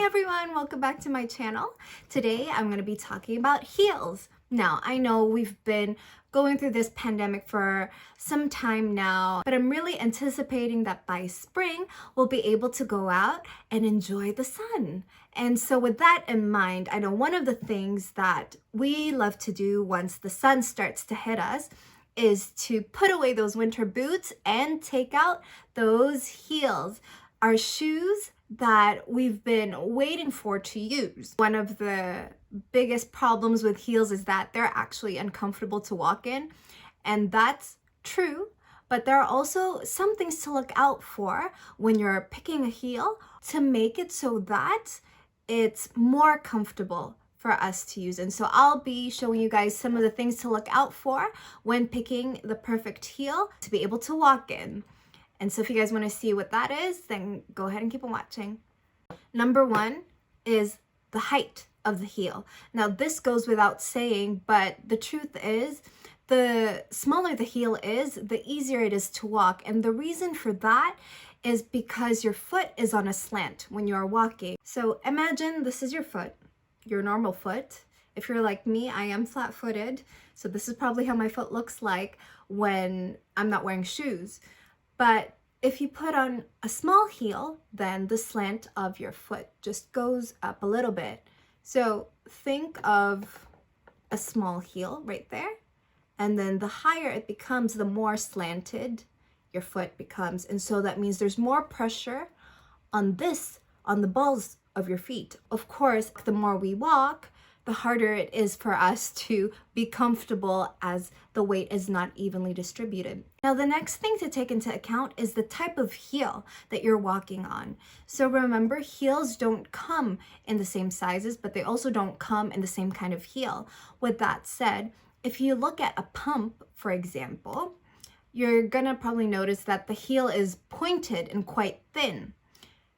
Hi everyone, welcome back to my channel. Today I'm going to be talking about heels. Now, I know we've been going through this pandemic for some time now, but I'm really anticipating that by spring we'll be able to go out and enjoy the sun. And so with that in mind, I know one of the things that we love to do once the sun starts to hit us is to put away those winter boots and take out those heels. Our shoes that we've been waiting for to use. One of the biggest problems with heels is that they're actually uncomfortable to walk in, and that's true, but there are also some things to look out for when you're picking a heel to make it so that it's more comfortable for us to use. And so I'll be showing you guys some of the things to look out for when picking the perfect heel to be able to walk in. And so if you guys want to see what that is, then go ahead and keep on watching. Number one is the height of the heel. Now this goes without saying, but the truth is the smaller the heel is, the easier it is to walk. And the reason for that is because your foot is on a slant when you are walking. So imagine this is your foot, your normal foot. If you're like me, I am flat-footed. So this is probably how my foot looks like when I'm not wearing shoes. But if you put on a small heel, then the slant of your foot just goes up a little bit. So think of a small heel right there. And then the higher it becomes, the more slanted your foot becomes. And so that means there's more pressure on the balls of your feet. Of course, the more we walk, the harder it is for us to be comfortable as the weight is not evenly distributed. Now, the next thing to take into account is the type of heel that you're walking on. So remember, heels don't come in the same sizes, but they also don't come in the same kind of heel. With that said, if you look at a pump, for example, you're gonna probably notice that the heel is pointed and quite thin.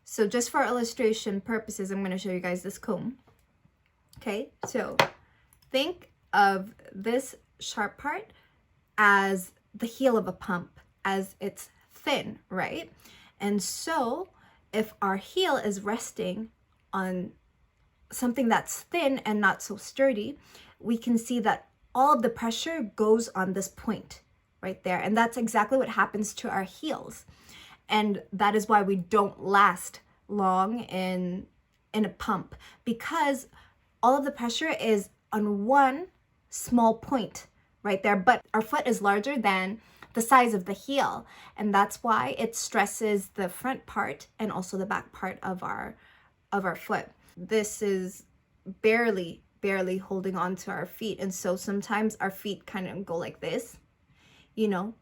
So just for illustration purposes, I'm gonna show you guys this comb. Okay, so think of this sharp part as the heel of a pump, as it's thin, right? And so if our heel is resting on something that's thin and not so sturdy, we can see that all of the pressure goes on this point right there. And that's exactly what happens to our heels. And that is why we don't last long in a pump, because all of the pressure is on one small point right there, but our foot is larger than the size of the heel. And that's why it stresses the front part and also the back part of our foot. This is barely holding on to our feet. And so sometimes our feet kind of go like this, you know,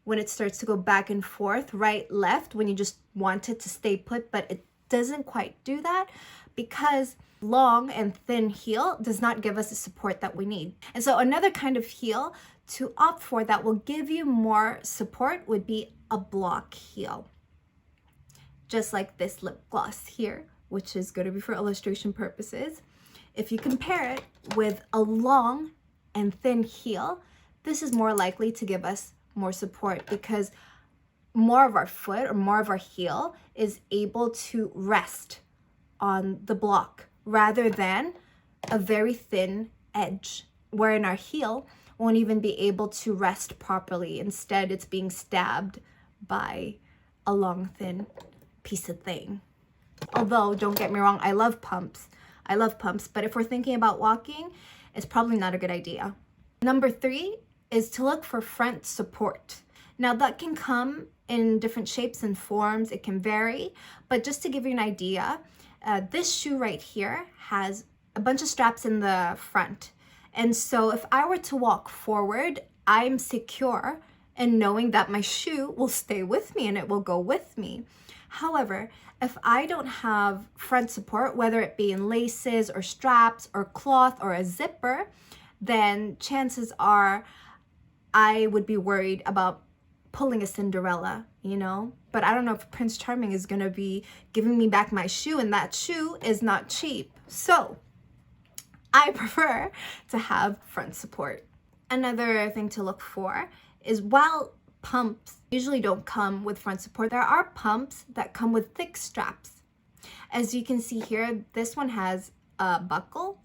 when it starts to go back and forth, right, left, when you just want it to stay put, but it doesn't quite do that because long and thin heel does not give us the support that we need. And so another kind of heel to opt for that will give you more support would be a block heel. Just like this lip gloss here, which is going to be for illustration purposes. If you compare it with a long and thin heel, this is more likely to give us more support because more of our foot or more of our heel is able to rest on the block rather than a very thin edge, wherein our heel won't even be able to rest properly. Instead, it's being stabbed by a long, thin piece of thing. Although, don't get me wrong, I love pumps, but if we're thinking about walking, it's probably not a good idea. Number three is to look for front support. Now that can come in different shapes and forms, it can vary, but just to give you an idea, this shoe right here has a bunch of straps in the front. And so if I were to walk forward, I'm secure in knowing that my shoe will stay with me and it will go with me. However, if I don't have front support, whether it be in laces or straps or cloth or a zipper, then chances are I would be worried about pulling a Cinderella, you know? But I don't know if Prince Charming is gonna be giving me back my shoe, and that shoe is not cheap. So I prefer to have front support. Another thing to look for is while pumps usually don't come with front support, there are pumps that come with thick straps. As you can see here, this one has a buckle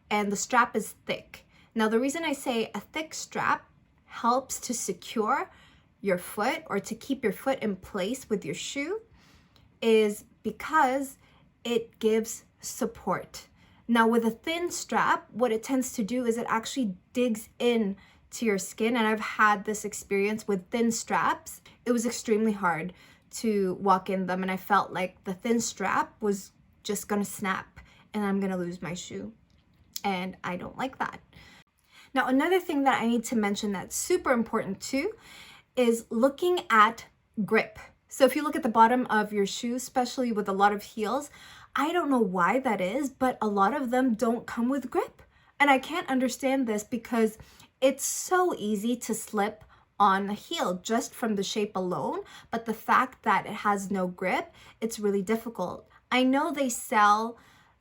and the strap is thick. Now, the reason I say a thick strap helps to secure your foot or to keep your foot in place with your shoe is because it gives support. Now, with a thin strap, what it tends to do is it actually digs in to your skin, and I've had this experience with thin straps. It was extremely hard to walk in them, and I felt like the thin strap was just gonna snap and I'm gonna lose my shoe, and I don't like that. Now, another thing that I need to mention that's super important too is looking at grip. So if you look at the bottom of your shoe, especially with a lot of heels, I don't know why that is, but a lot of them don't come with grip. And I can't understand this because it's so easy to slip on the heel just from the shape alone, but the fact that it has no grip, it's really difficult. I know they sell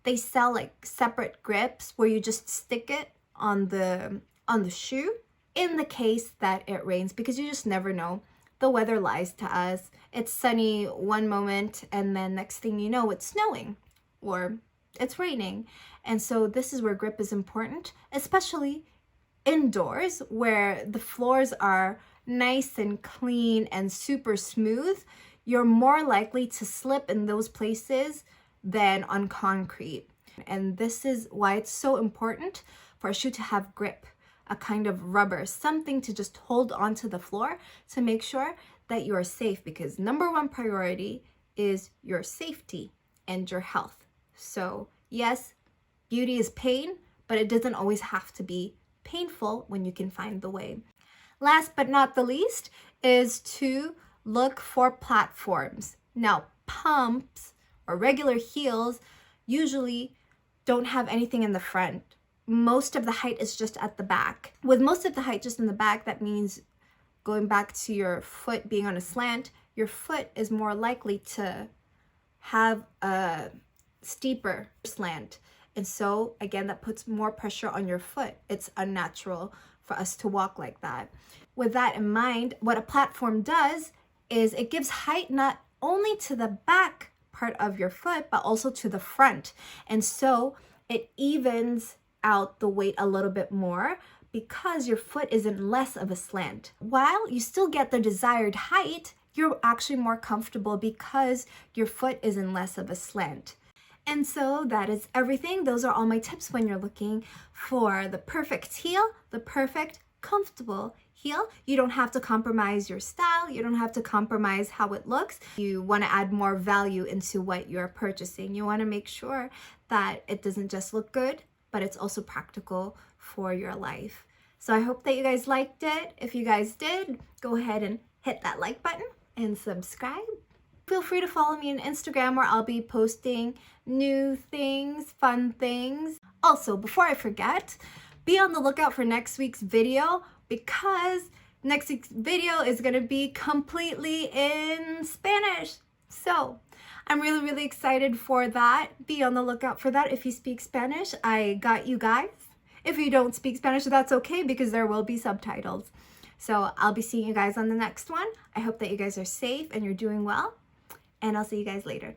like separate grips where you just stick it on the shoe in the case that it rains, because you just never know. The weather lies to us. It's sunny one moment and then next thing you know, it's snowing or it's raining. And so this is where grip is important, especially indoors where the floors are nice and clean and super smooth. You're more likely to slip in those places than on concrete. And this is why it's so important for a shoe to have grip, a kind of rubber, something to just hold onto the floor to make sure that you are safe, because number one priority is your safety and your health. So yes, beauty is pain, but it doesn't always have to be painful when you can find the way. Last but not the least is to look for platforms. Now, pumps or regular heels usually don't have anything in the front. Most of the height is just at the back. With most of the height just in the back, that means going back to your foot being on a slant, your foot is more likely to have a steeper slant. And so again, that puts more pressure on your foot. It's unnatural for us to walk like that. With that in mind, what a platform does is it gives height not only to the back part of your foot, but also to the front. And so it evens out the weight a little bit more because your foot is in less of a slant. While you still get the desired height, you're actually more comfortable because your foot is in less of a slant. And so that is everything. Those are all my tips when you're looking for the perfect heel, the perfect comfortable heel. You don't have to compromise your style. You don't have to compromise how it looks. You want to add more value into what you're purchasing. You want to make sure that it doesn't just look good, but it's also practical for your life. So I hope that you guys liked it. If you guys did, go ahead and hit that like button and subscribe. Feel free to follow me on Instagram where I'll be posting new things, fun things. Also, before I forget, be on the lookout for next week's video because next week's video is going to be completely in Spanish. So I'm really excited for that. Be on the lookout for that. If you speak Spanish, I got you guys. If you don't speak Spanish, that's okay because there will be subtitles. So I'll be seeing you guys on the next one. I hope that you guys are safe and you're doing well. And I'll see you guys later.